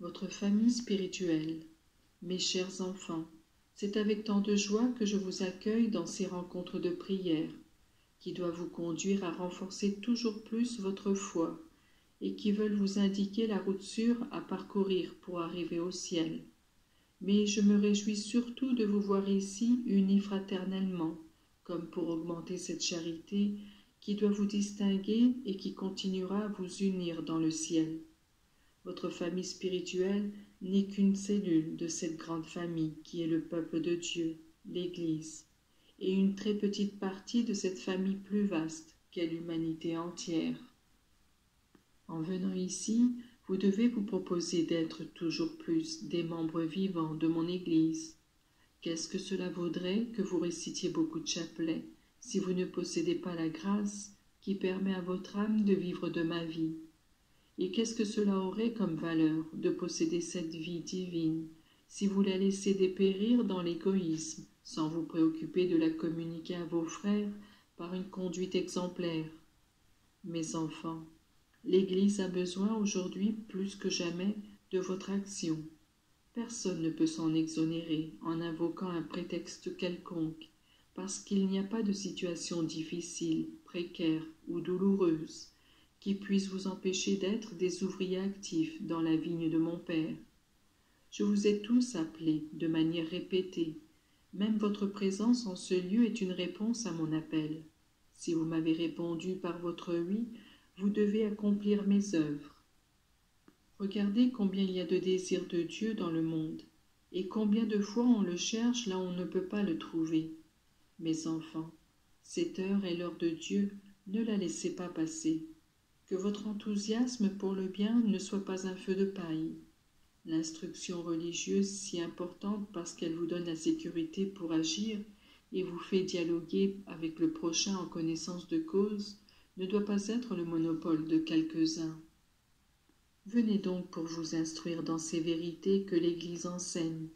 Votre famille spirituelle. Mes chers enfants, c'est avec tant de joie que je vous accueille dans ces rencontres de prière, qui doivent vous conduire à renforcer toujours plus votre foi et qui veulent vous indiquer la route sûre à parcourir pour arriver au ciel. Mais je me réjouis surtout de vous voir ici unis fraternellement, comme pour augmenter cette charité qui doit vous distinguer et qui continuera à vous unir dans le ciel. Votre famille spirituelle n'est qu'une cellule de cette grande famille qui est le peuple de Dieu, l'Église, et une très petite partie de cette famille plus vaste qu'est l'humanité entière. En venant ici, vous devez vous proposer d'être toujours plus des membres vivants de mon Église. Qu'est-ce que cela vaudrait que vous récitiez beaucoup de chapelets si vous ne possédez pas la grâce qui permet à votre âme de vivre de ma vie? Et qu'est-ce que cela aurait comme valeur de posséder cette vie divine si vous la laissez dépérir dans l'égoïsme sans vous préoccuper de la communiquer à vos frères par une conduite exemplaire? Mes enfants, l'Église a besoin aujourd'hui plus que jamais de votre action. Personne ne peut s'en exonérer en invoquant un prétexte quelconque, parce qu'il n'y a pas de situation difficile, précaire ou douloureuse qui puisse vous empêcher d'être des ouvriers actifs dans la vigne de mon Père. Je vous ai tous appelés de manière répétée. Même votre présence en ce lieu est une réponse à mon appel. Si vous m'avez répondu par votre oui, vous devez accomplir mes œuvres. Regardez combien il y a de désirs de Dieu dans le monde, et combien de fois on le cherche là où on ne peut pas le trouver. Mes enfants, cette heure est l'heure de Dieu, ne la laissez pas passer. Que votre enthousiasme pour le bien ne soit pas un feu de paille. L'instruction religieuse, si importante parce qu'elle vous donne la sécurité pour agir et vous fait dialoguer avec le prochain en connaissance de cause, ne doit pas être le monopole de quelques-uns. Venez donc pour vous instruire dans ces vérités que l'Église enseigne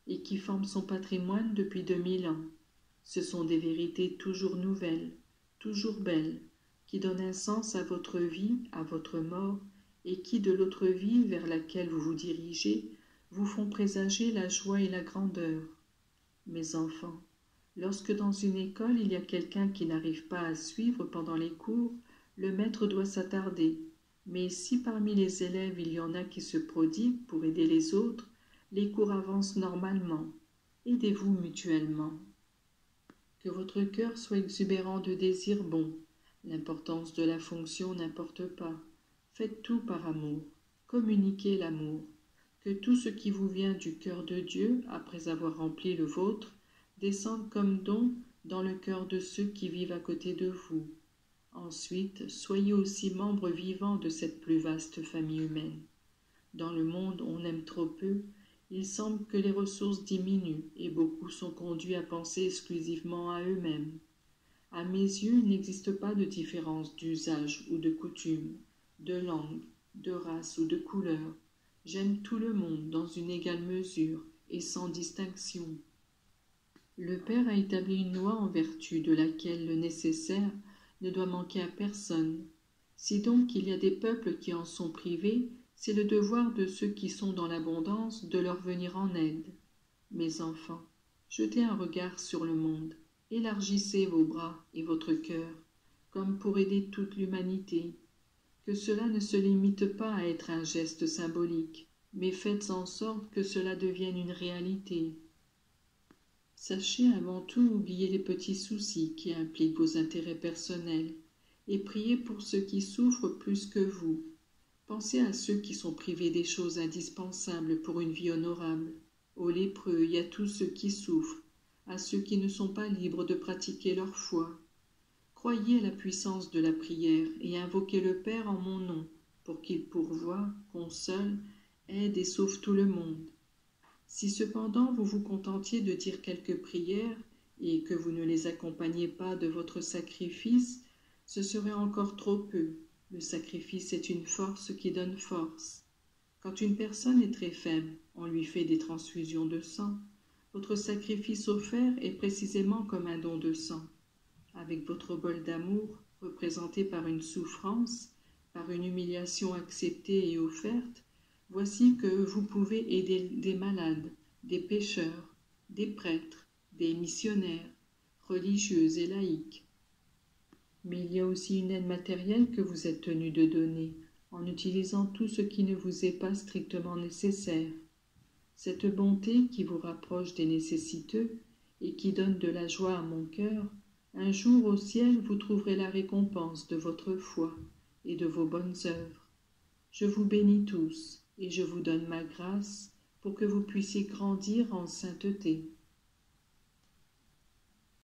et qui forment son patrimoine depuis 2000 ans. Ce sont des vérités toujours nouvelles, toujours belles, qui donnent un sens à votre vie, à votre mort, et qui, de l'autre vie vers laquelle vous vous dirigez, vous font présager la joie et la grandeur. Mes enfants, lorsque dans une école il y a quelqu'un qui n'arrive pas à suivre pendant les cours, le maître doit s'attarder. Mais si parmi les élèves il y en a qui se prodiguent pour aider les autres, les cours avancent normalement. Aidez-vous mutuellement. Que votre cœur soit exubérant de désirs bons. L'importance de la fonction n'importe pas. Faites tout par amour. Communiquez l'amour. Que tout ce qui vous vient du cœur de Dieu, après avoir rempli le vôtre, descende comme don dans le cœur de ceux qui vivent à côté de vous. Ensuite, soyez aussi membres vivants de cette plus vaste famille humaine. Dans le monde où on aime trop peu, il semble que les ressources diminuent et beaucoup sont conduits à penser exclusivement à eux-mêmes. À mes yeux, il n'existe pas de différence d'usage ou de coutume, de langue, de race ou de couleur. J'aime tout le monde dans une égale mesure et sans distinction. Le Père a établi une loi en vertu de laquelle le nécessaire ne doit manquer à personne. Si donc il y a des peuples qui en sont privés, c'est le devoir de ceux qui sont dans l'abondance de leur venir en aide. Mes enfants, jetez un regard sur le monde, élargissez vos bras et votre cœur, comme pour aider toute l'humanité. Que cela ne se limite pas à être un geste symbolique, mais faites en sorte que cela devienne une réalité. Sachez avant tout oublier les petits soucis qui impliquent vos intérêts personnels et priez pour ceux qui souffrent plus que vous. Pensez à ceux qui sont privés des choses indispensables pour une vie honorable, aux lépreux et à tous ceux qui souffrent, à ceux qui ne sont pas libres de pratiquer leur foi. Croyez à la puissance de la prière et invoquez le Père en mon nom, pour qu'il pourvoie, console, aide et sauve tout le monde. Si cependant vous vous contentiez de dire quelques prières et que vous ne les accompagniez pas de votre sacrifice, ce serait encore trop peu. Le sacrifice est une force qui donne force. Quand une personne est très faible, on lui fait des transfusions de sang. Votre sacrifice offert est précisément comme un don de sang. Avec votre bol d'amour, représenté par une souffrance, par une humiliation acceptée et offerte, Voici que vous pouvez aider des malades, des pécheurs, des prêtres, des missionnaires, religieux et laïcs. Mais il y a aussi une aide matérielle que vous êtes tenu de donner, en utilisant tout ce qui ne vous est pas strictement nécessaire. Cette bonté qui vous rapproche des nécessiteux et qui donne de la joie à mon cœur, un jour au ciel vous trouverez la récompense de votre foi et de vos bonnes œuvres. Je vous bénis tous et je vous donne ma grâce pour que vous puissiez grandir en sainteté.